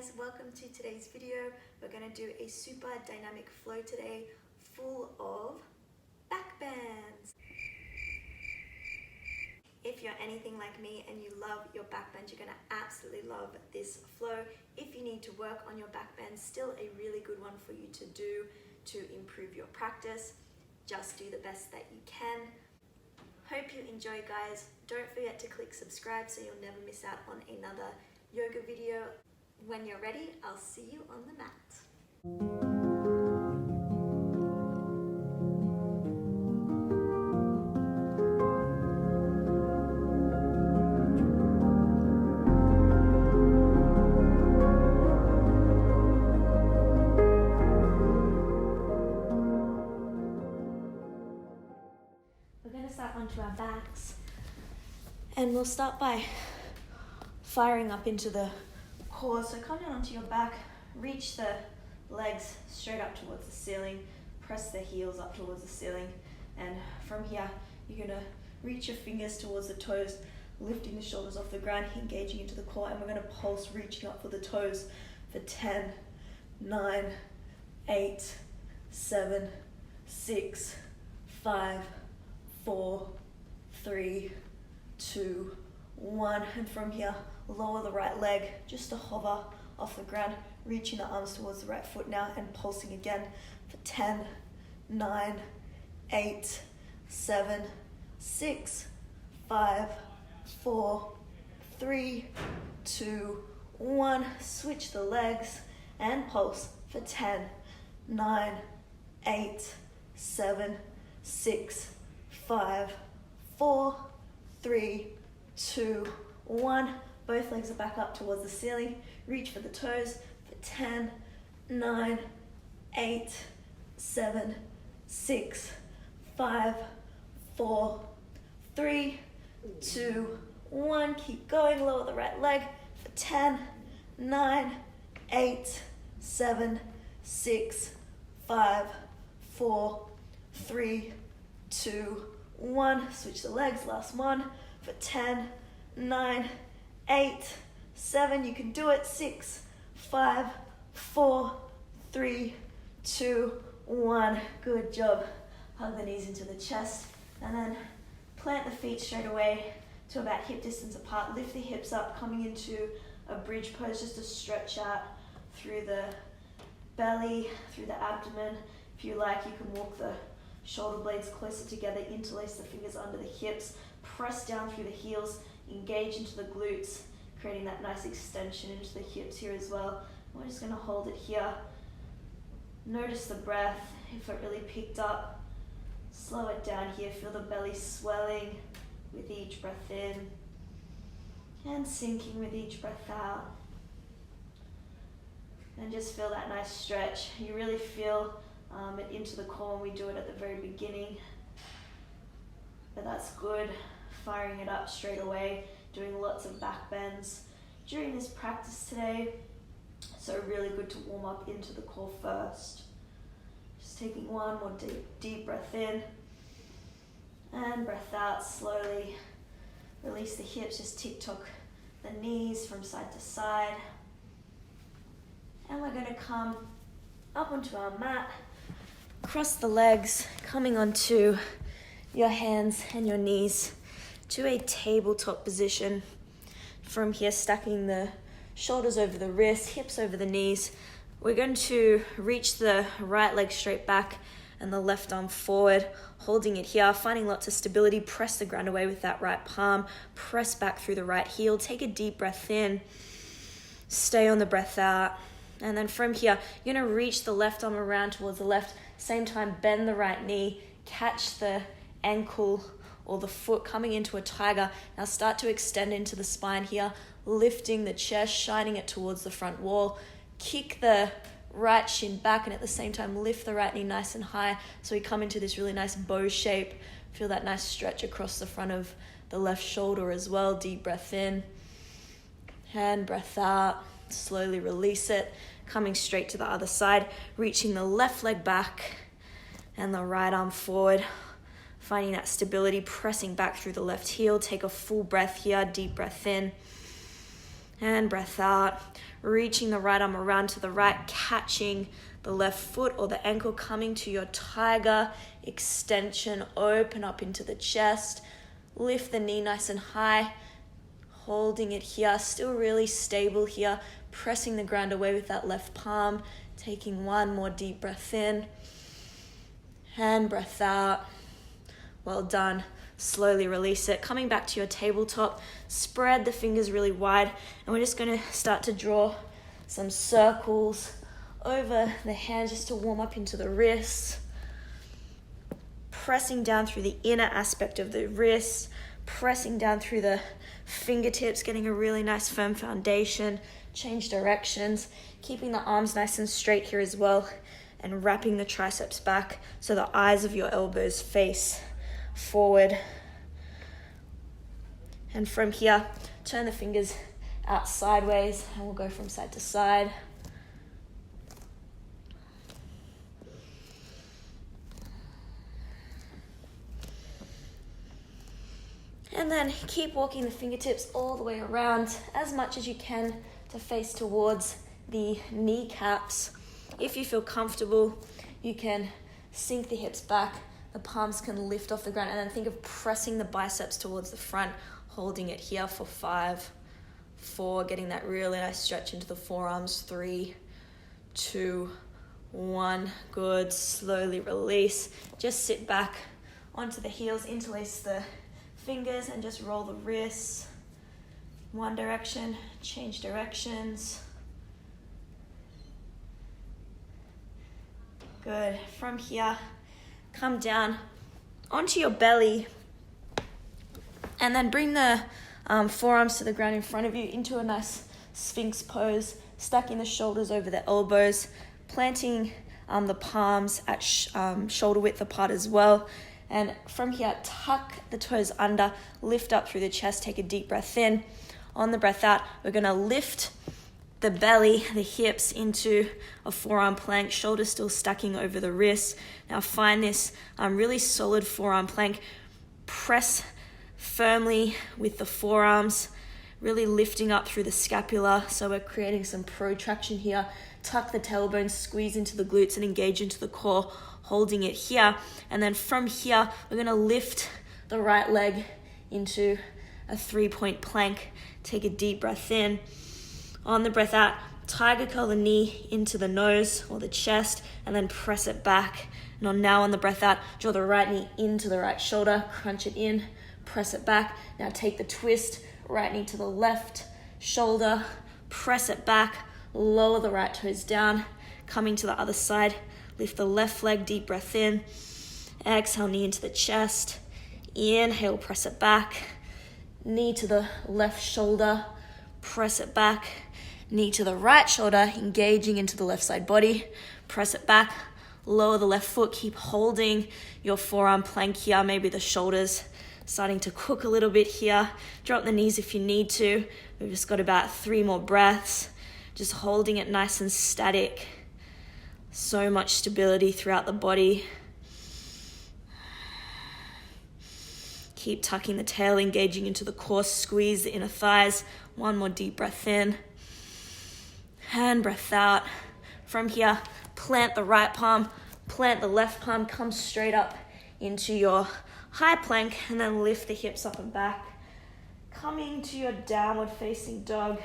guys, welcome to today's video. We're going to do a super dynamic flow today full of back bends. If you're anything like me and you love your back bends, you're going to absolutely love this flow. If you need to work on your back bends, still a really good one for you to do to improve your practice. Just do the best that you can. Hope you enjoy, guys. Don't forget to click subscribe so you'll never miss out on another yoga video. When you're ready, I'll see you on the mat. We're going to start onto our backs, and we'll start by firing up into the core. So come down onto your back, reach the legs straight up towards the ceiling, press the heels up towards the ceiling, and from here you're going to reach your fingers towards the toes, lifting the shoulders off the ground, engaging into the core, and we're going to pulse reaching up for the toes for 10, 9, 8, 7, 6, 5, 4, 3, 2, 1, and from here lower the right leg just to hover off the ground, reaching the arms towards the right foot now and pulsing again for 10, 9, 8, 7, 6, 5, 4, 3, 2, 1. Switch the legs and pulse for 10, 9, 8, 7, 6, 5, 4, 3, 2, 1. Both legs are back up towards the ceiling. Reach for the toes for 10, 9, 8, 7, 6, 5, 4, 3, 2, 1. Keep going. Lower the right leg for 10, 9, 8, 7, 6, 5, 4, 3, 2, 1. Switch the legs. Last one for 10, 9, 8, 7. You can do it. 6, 5, 4, 3, 2, 1. Good job. Hug the knees into the chest and then plant the feet straight away to about hip distance apart. Lift the hips up, coming into a bridge pose just to stretch out through the belly, through the abdomen. If you like, you can walk the shoulder blades closer together, interlace the fingers under the hips, press down through the heels, engage into the glutes, creating that nice extension into the hips here as well. We're just going to hold it here. Notice the breath. If it really picked up, slow it down here. Feel the belly swelling with each breath in and sinking with each breath out. And just feel that nice stretch. You really feel it into the core when we do it at the very beginning. But that's good. Firing it up straight away, doing lots of back bends during this practice today. So really good to warm up into the core first. Just taking one more deep breath in and breath out slowly. Release the hips, just tick-tock the knees from side to side. And we're going to come up onto our mat, cross the legs, coming onto your hands and your knees to a tabletop position. From here, stacking the shoulders over the wrists, hips over the knees. We're going to reach the right leg straight back and the left arm forward, holding it here, finding lots of stability. Press the ground away with that right palm. Press back through the right heel. Take a deep breath in. Stay on the breath out. And then from here, you're going to reach the left arm around towards the left. Same time, bend the right knee. Catch the ankle or the foot coming into a tiger. Now start to extend into the spine here, lifting the chest, shining it towards the front wall. Kick the right shin back and at the same time lift the right knee nice and high so we come into this really nice bow shape. Feel that nice stretch across the front of the left shoulder as well. Deep breath in and breath out. Slowly release it, coming straight to the other side, reaching the left leg back and the right arm forward. Finding that stability, pressing back through the left heel. Take a full breath here, deep breath in. And breath out, reaching the right arm around to the right, catching the left foot or the ankle, coming to your tiger extension, open up into the chest, lift the knee nice and high, holding it here, still really stable here, pressing the ground away with that left palm, taking one more deep breath in, and breath out. Well done. Slowly release it. Coming back to your tabletop, spread the fingers really wide, and we're just going to start to draw some circles over the hands just to warm up into the wrists. Pressing down through the inner aspect of the wrist, pressing down through the fingertips, getting a really nice firm foundation. Change directions, keeping the arms nice and straight here as well, and wrapping the triceps back so the eyes of your elbows face forward. And from here, turn the fingers out sideways, and we'll go from side to side. And then keep walking the fingertips all the way around as much as you can to face towards the kneecaps. If you feel comfortable, you can sink the hips back, the palms can lift off the ground, and then think of pressing the biceps towards the front, holding it here for 5, 4, getting that really nice stretch into the forearms, 3, 2, 1, good, slowly release. Just sit back onto the heels, interlace the fingers, and just roll the wrists. One direction, change directions. Good. From here, come down onto your belly, and then bring the forearms to the ground in front of you into a nice Sphinx pose, stacking the shoulders over the elbows, planting the palms at shoulder width apart as well. And from here, tuck the toes under, lift up through the chest, take a deep breath in. On the breath out, we're going to lift the belly, the hips into a forearm plank, shoulders still stacking over the wrists. Now find this really solid forearm plank. Press firmly with the forearms, really lifting up through the scapula. So we're creating some protraction here. Tuck the tailbone, squeeze into the glutes and engage into the core, holding it here. And then from here, we're going to lift the right leg into a 3-point plank. Take a deep breath in. On the breath out, tiger curl the knee into the nose or the chest, and then press it back. And now on the breath out, draw the right knee into the right shoulder, crunch it in, press it back. Now take the twist, right knee to the left shoulder, press it back, lower the right toes down, coming to the other side, lift the left leg, deep breath in, exhale, knee into the chest, inhale, press it back, knee to the left shoulder, press it back, knee to the right shoulder, engaging into the left side body, press it back, lower the left foot, keep holding your forearm plank here, maybe the shoulders starting to cook a little bit here, drop the knees if you need to. We've just got about 3 more breaths, just holding it nice and static. So much stability throughout the body. Keep tucking the tail, engaging into the core, squeeze the inner thighs. One more deep breath in. And breath out. From here, plant the right palm, plant the left palm, come straight up into your high plank, and then lift the hips up and back. Coming to your downward facing dog,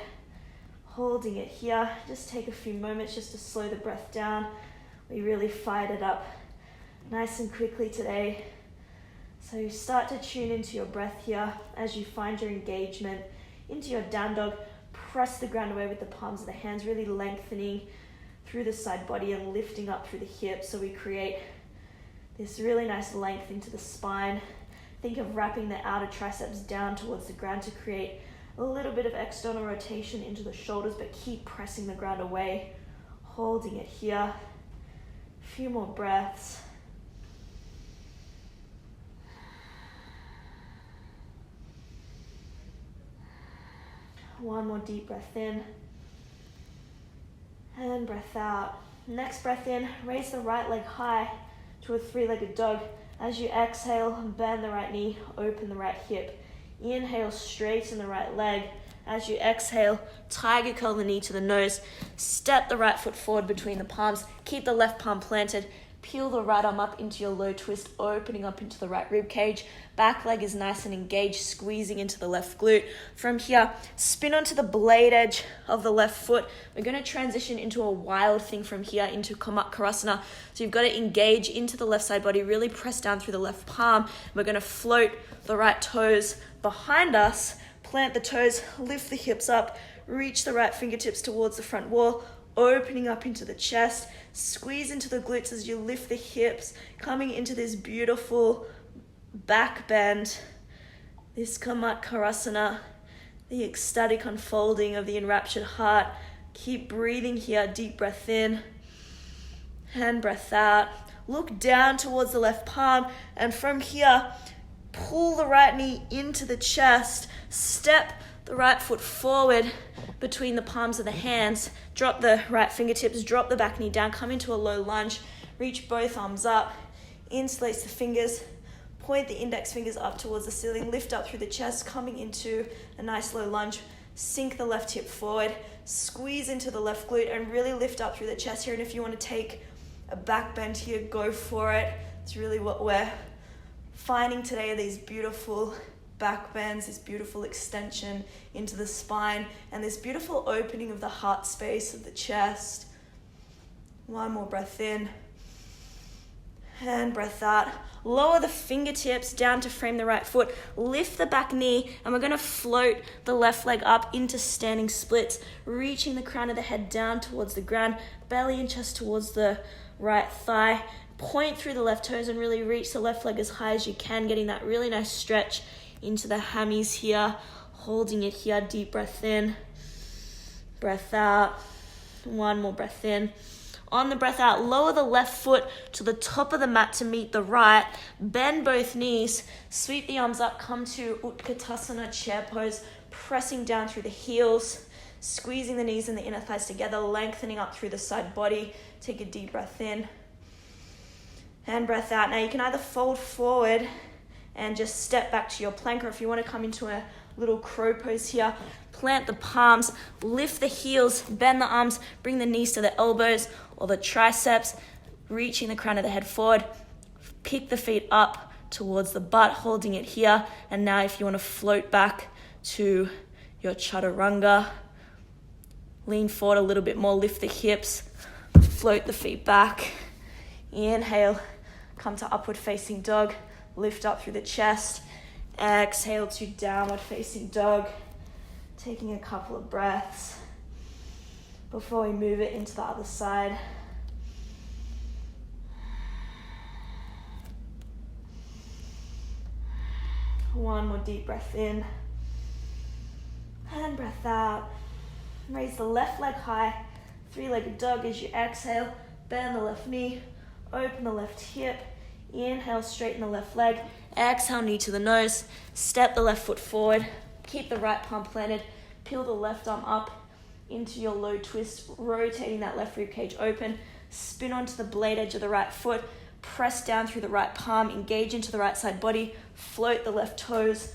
holding it here. Just take a few moments just to slow the breath down. We really fired it up nice and quickly today. So you start to tune into your breath here as you find your engagement into your down dog. Press the ground away with the palms of the hands, really lengthening through the side body and lifting up through the hips. So we create this really nice length into the spine. Think of wrapping the outer triceps down towards the ground to create a little bit of external rotation into the shoulders, but keep pressing the ground away, holding it here. A few more breaths. One more deep breath in. And breath out. Next breath in, raise the right leg high to a 3-legged dog. As you exhale, bend the right knee, open the right hip. Inhale, straighten the right leg. As you exhale, tiger curl the knee to the nose. Step the right foot forward between the palms. Keep the left palm planted. Peel the right arm up into your low twist, opening up into the right rib cage. Back leg is nice and engaged, squeezing into the left glute. From here, spin onto the blade edge of the left foot. We're going to transition into a wild thing from here into Karasana. So you've got to engage into the left side body, really press down through the left palm. We're going to float the right toes behind us, plant the toes, lift the hips up, reach the right fingertips towards the front wall, opening up into the chest, squeeze into the glutes as you lift the hips, coming into this beautiful back bend, this Karasana, the ecstatic unfolding of the enraptured heart. Keep breathing here, deep breath in, and breath out. Look down towards the left palm, and from here, pull the right knee into the chest, step the right foot forward between the palms of the hands, drop the right fingertips, drop the back knee down, come into a low lunge, reach both arms up, interlace the fingers, point the index fingers up towards the ceiling, lift up through the chest, coming into a nice low lunge, sink the left hip forward, squeeze into the left glute and really lift up through the chest here. And if you want to take a back bend here, go for it. It's really what we're finding today, are these beautiful back bends, this beautiful extension into the spine, and this beautiful opening of the heart space of the chest. One more breath in, and breath out. Lower the fingertips down to frame the right foot, lift the back knee, and we're going to float the left leg up into standing splits, reaching the crown of the head down towards the ground, belly and chest towards the right thigh. Point through the left toes and really reach the left leg as high as you can, getting that really nice stretch into the hammies here, holding it here. Deep breath in, breath out. One more breath in. On the breath out, lower the left foot to the top of the mat to meet the right. Bend both knees, sweep the arms up, come to Utkatasana, chair pose, pressing down through the heels, squeezing the knees and the inner thighs together, lengthening up through the side body. Take a deep breath in and breath out. Now you can either fold forward and just step back to your plank, or if you want to come into a little crow pose here, plant the palms, lift the heels, bend the arms, bring the knees to the elbows or the triceps, reaching the crown of the head forward, pick the feet up towards the butt, holding it here. And now if you want to float back to your chaturanga, lean forward a little bit more, lift the hips, float the feet back. Inhale, come to upward facing dog. Lift up through the chest. Exhale to downward facing dog. Taking a couple of breaths before we move it into the other side. One more deep breath in. And breath out. Raise the left leg high. Three-legged dog as you exhale. Bend the left knee. Open the left hip. Inhale, straighten the left leg. Exhale, knee to the nose. Step the left foot forward. Keep the right palm planted. Peel the left arm up into your low twist, rotating that left rib cage open. Spin onto the blade edge of the right foot. Press down through the right palm. Engage into the right side body. Float the left toes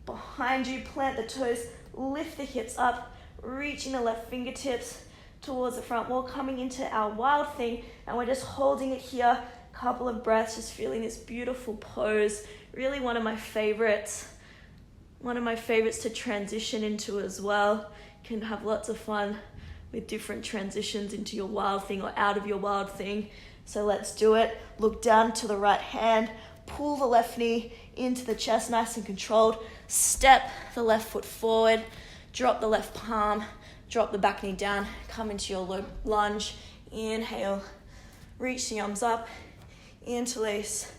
behind you. Plant the toes. Lift the hips up. Reaching the left fingertips towards the front wall. Coming into our wild thing. And we're just holding it here. Couple of breaths, just feeling this beautiful pose. Really one of my favorites to transition into as well. You can have lots of fun with different transitions into your wild thing or out of your wild thing. So let's do it. Look down to the right hand, pull the left knee into the chest, nice and controlled. Step the left foot forward, drop the left palm, drop the back knee down, come into your low lunge. Inhale, reach the arms up. Interlace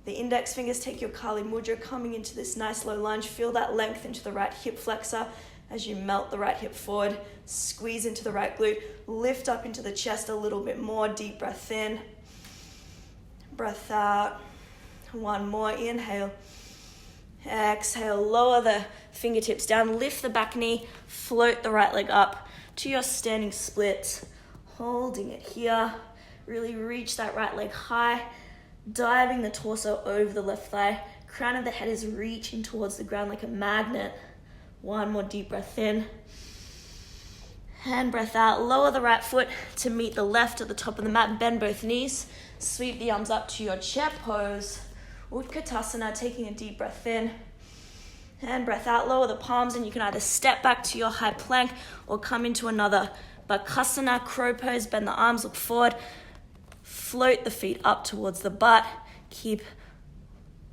the index fingers, take your Kali Mudra, coming into this nice low lunge. Feel that length into the right hip flexor as you melt the right hip forward. Squeeze into the right glute. Lift up into the chest a little bit more. Deep breath in. Breath out. One more. Inhale. Exhale. Lower the fingertips down. Lift the back knee. Float the right leg up to your standing splits. Holding it here. Really reach that right leg high, diving the torso over the left thigh. Crown of the head is reaching towards the ground like a magnet. One more deep breath in. And breath out. Lower the right foot to meet the left at the top of the mat. Bend both knees. Sweep the arms up to your chair pose. Utkatasana, taking a deep breath in. And breath out. Lower the palms and you can either step back to your high plank or come into another Bakasana, crow pose. Bend the arms, look forward. Float the feet up towards the butt. Keep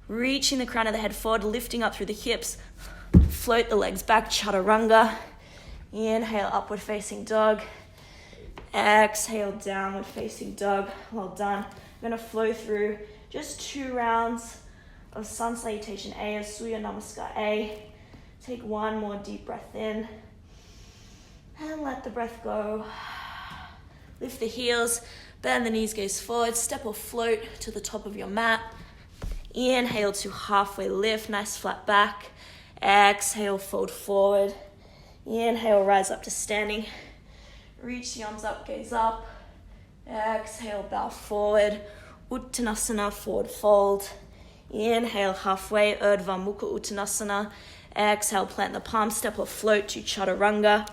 reaching the crown of the head forward, lifting up through the hips. Float the legs back, chaturanga. Inhale, upward facing dog. Exhale, downward facing dog. Well done. I'm going to flow through just 2 rounds of Sun Salutation A or Surya Namaskar A. Take one more deep breath in. And let the breath go. Lift the heels, bend the knees, gaze forward. Step or float to the top of your mat. Inhale to halfway lift, nice flat back. Exhale, fold forward. Inhale, rise up to standing. Reach the arms up, gaze up. Exhale, bow forward. Uttanasana, forward fold. Inhale, halfway, Urdhva Mukha Uttanasana. Exhale, plant the palms, step or float to Chaturanga.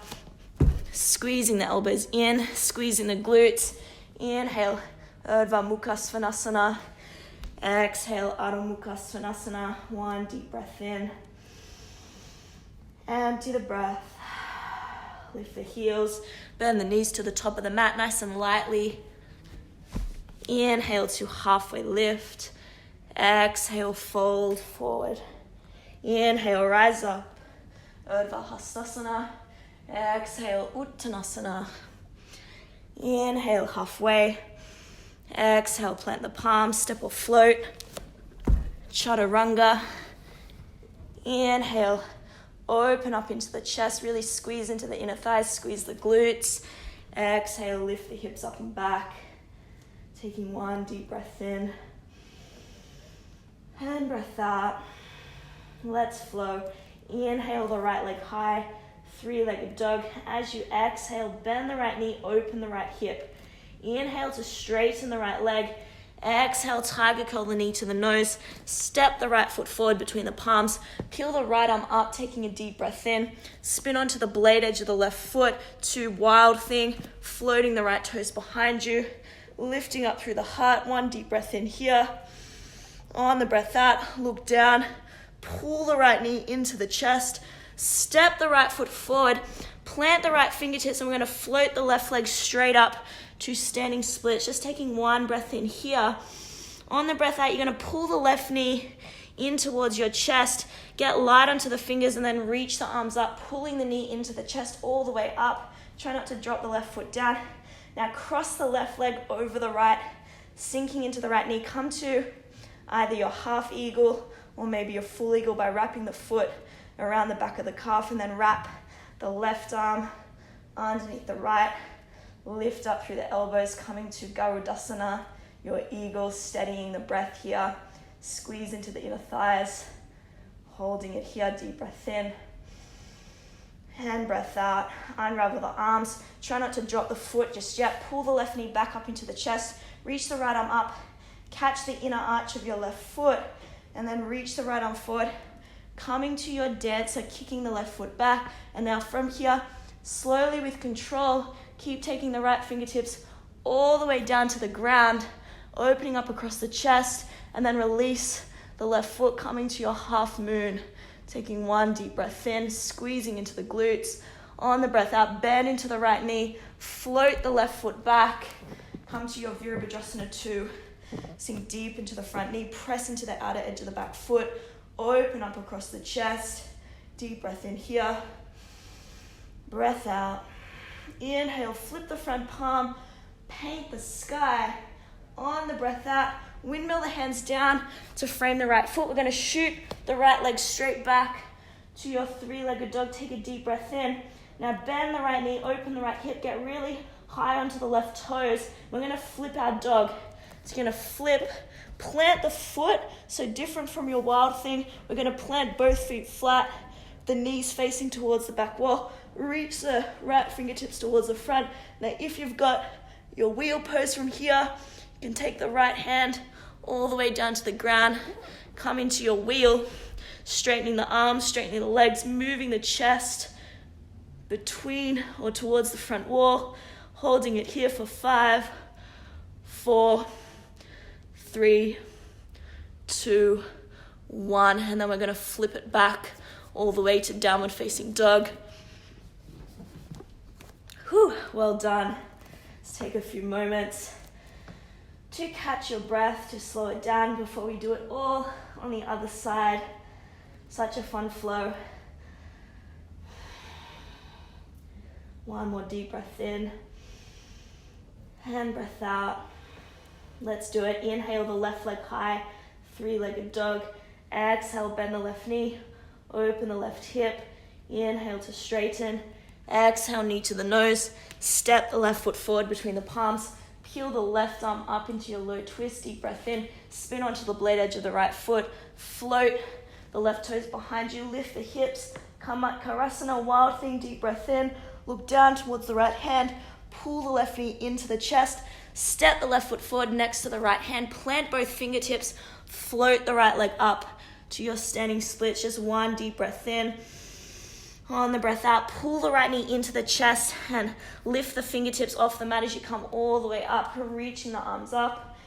Squeezing the elbows in, squeezing the glutes. Inhale, Urdhva Mukha Svanasana. Exhale, Adho Mukha Svanasana. One deep breath in. Empty the breath. Lift the heels, bend the knees to the top of the mat nice and lightly. Inhale to halfway lift. Exhale, fold forward. Inhale, rise up. Urdhva Hastasana. Exhale, Uttanasana. Inhale, halfway. Exhale, plant the palms, step or float. Chaturanga. Inhale, open up into the chest, really squeeze into the inner thighs, squeeze the glutes. Exhale, lift the hips up and back. Taking one deep breath in. And breath out. Let's flow. Inhale the right leg high, 3-legged dog. As you exhale, bend the right knee, open the right hip. Inhale to straighten the right leg. Exhale, tiger curl the knee to the nose. Step the right foot forward between the palms. Peel the right arm up, taking a deep breath in. Spin onto the blade edge of the left foot to wild thing. Floating the right toes behind you. Lifting up through the heart. One deep breath in here. On the breath out, look down. Pull the right knee into the chest. Step the right foot forward. Plant the right fingertips and we're going to float the left leg straight up to standing splits. Just taking one breath in here. On the breath out, you're going to pull the left knee in towards your chest. Get light onto the fingers and then reach the arms up, pulling the knee into the chest all the way up. Try not to drop the left foot down. Now cross the left leg over the right, sinking into the right knee. Come to either your half eagle or maybe your full eagle by wrapping the foot around the back of the calf and then wrap the left arm underneath the right. Lift up through the elbows, coming to Garudasana, your eagle, steadying the breath here. Squeeze into the inner thighs, holding it here, deep breath in. And breath out, unravel the arms. Try not to drop the foot just yet. Pull the left knee back up into the chest. Reach the right arm up. Catch the inner arch of your left foot. And then reach the right arm forward. Coming to your dancer, kicking the left foot back. And now from here, slowly with control, keep taking the right fingertips all the way down to the ground, opening up across the chest, and then release the left foot, coming to your half moon. Taking one deep breath in, squeezing into the glutes. On the breath out, bend into the right knee, float the left foot back, come to your Virabhadrasana 2. Sink deep into the front knee, press into the outer edge of the back foot, open up across the chest. Deep breath in here, breath out. Inhale, flip the front palm, paint the sky. On the breath out, windmill the hands down to frame the right foot. We're going to shoot the right leg straight back to your 3-legged dog. Take a deep breath in. Now bend the right knee, open the right hip, get really high onto the left toes. We're going to flip our dog. It's going to flip, plant the foot, so different from your wild thing. We're going to plant both feet flat, the knees facing towards the back wall. Reach the right fingertips towards the front. Now if you've got your wheel pose from here, you can take the right hand all the way down to the ground, come into your wheel, straightening the arms, straightening the legs, moving the chest between or towards the front wall, holding it here for 5, 4, 3, 2, 1, and then we're going to flip it back all the way to downward facing dog. Whew, well done. Let's take a few moments to catch your breath, to slow it down before we do it all on the other side. Such a fun flow. One more deep breath in and breath out. Let's do it. Inhale the left leg high, 3-legged dog. Exhale, bend the left knee, open the left hip. Inhale to straighten. Exhale, knee to the nose. Step the left foot forward between the palms. Peel the left arm up into your low twist. Deep breath in. Spin onto the blade edge of the right foot. Float the left toes behind you. Lift the hips. Kamakkarasana, wild thing. Deep breath in. Look down towards the right hand. Pull the left knee into the chest. Step the left foot forward next to the right hand. Plant both fingertips. Float the right leg up to your standing split. Just one deep breath in. On the breath out, pull the right knee into the chest and lift the fingertips off the mat as you come all the way up, reaching the arms up.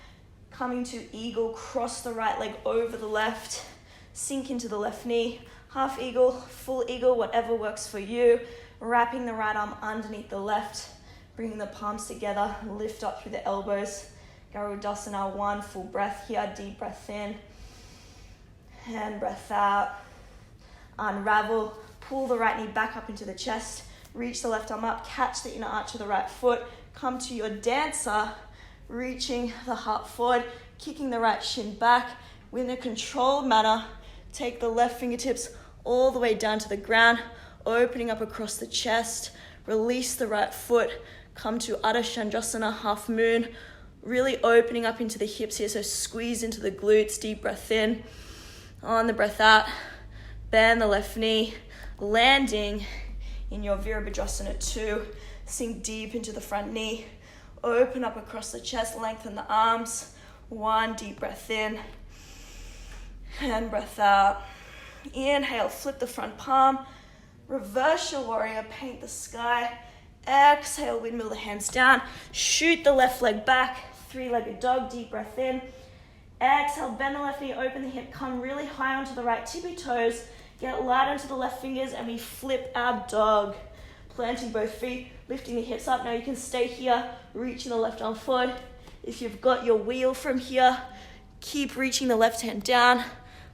Coming to eagle, cross the right leg over the left. Sink into the left knee. Half eagle, full eagle, whatever works for you. Wrapping the right arm underneath the left. Bringing the palms together, lift up through the elbows. Garudasana, one full breath here, deep breath in. And breath out. Unravel, pull the right knee back up into the chest. Reach the left arm up, catch the inner arch of the right foot. Come to your dancer, reaching the heart forward, kicking the right shin back. In a controlled manner, take the left fingertips all the way down to the ground, opening up across the chest. Release the right foot. Come to Ardha Chandrasana, half moon. Really opening up into the hips here, so squeeze into the glutes. Deep breath in. On the breath out, bend the left knee. Landing in your Virabhadrasana 2. Sink deep into the front knee. Open up across the chest, lengthen the arms. One deep breath in. And breath out. Inhale, flip the front palm. Reverse your warrior, paint the sky. Exhale, windmill the hands down. Shoot the left leg back. 3-legged dog, deep breath in. Exhale, bend the left knee, open the hip. Come really high onto the right tippy toes. Get light onto the left fingers and we flip our dog. Planting both feet, lifting the hips up. Now you can stay here, reaching the left arm forward. If you've got your wheel from here, keep reaching the left hand down,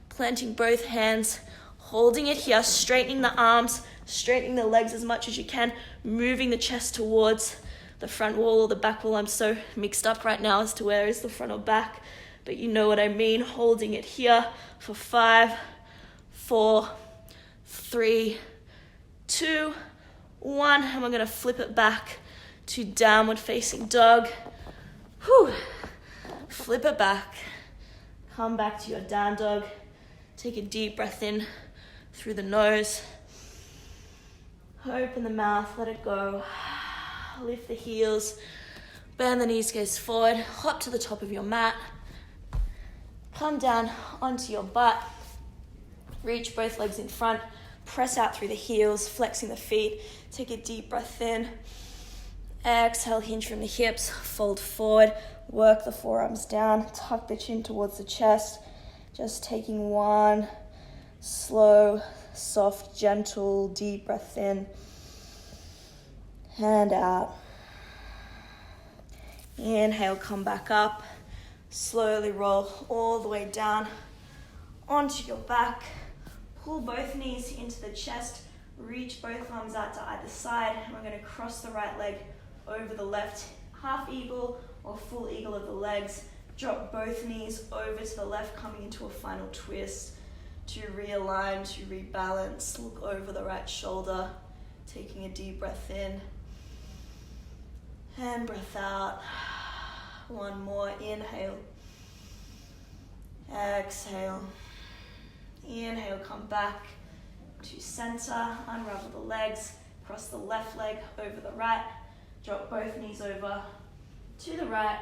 planting both hands, holding it here, straightening the arms, straightening the legs as much as you can, moving the chest towards the front wall or the back wall. I'm so mixed up right now as to where is the front or back, but you know what I mean. Holding it here for 5, 4, 3, 2, 1, and we're going to flip it back to downward facing dog. Whew. Flip it back. Come back to your down dog. Take a deep breath in through the nose. Open the mouth, let it go. Lift the heels, bend the knees, gaze forward. Hop to the top of your mat. Come down onto your butt. Reach both legs in front. Press out through the heels, flexing the feet. Take a deep breath in. Exhale, hinge from the hips. Fold forward. Work the forearms down. Tuck the chin towards the chest. Just taking one slow, soft, gentle, deep breath in. And out. Inhale, come back up. Slowly roll all the way down onto your back. Pull both knees into the chest. Reach both arms out to either side. And we're going to cross the right leg over the left. Half eagle or full eagle of the legs. Drop both knees over to the left, coming into a final twist. To realign, to rebalance. Look over the right shoulder. Taking a deep breath in. And breath out. One more. Inhale. Exhale. Inhale, come back to center. Unravel the legs. Cross the left leg over the right. Drop both knees over to the right.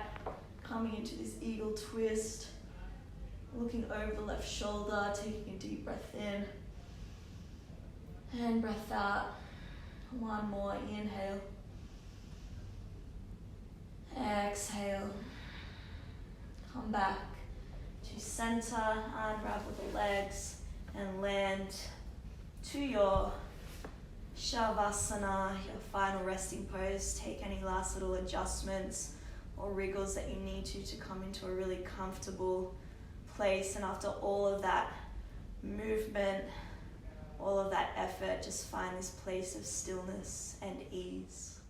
Coming into this eagle twist. Looking over the left shoulder, taking a deep breath in. And breath out. One more, inhale. Exhale. Come back to center, unravel the legs and land to your Shavasana, your final resting pose. Take any last little adjustments or wriggles that you need to come into a really comfortable place. And after all of that movement, all of that effort, just find this place of stillness and ease.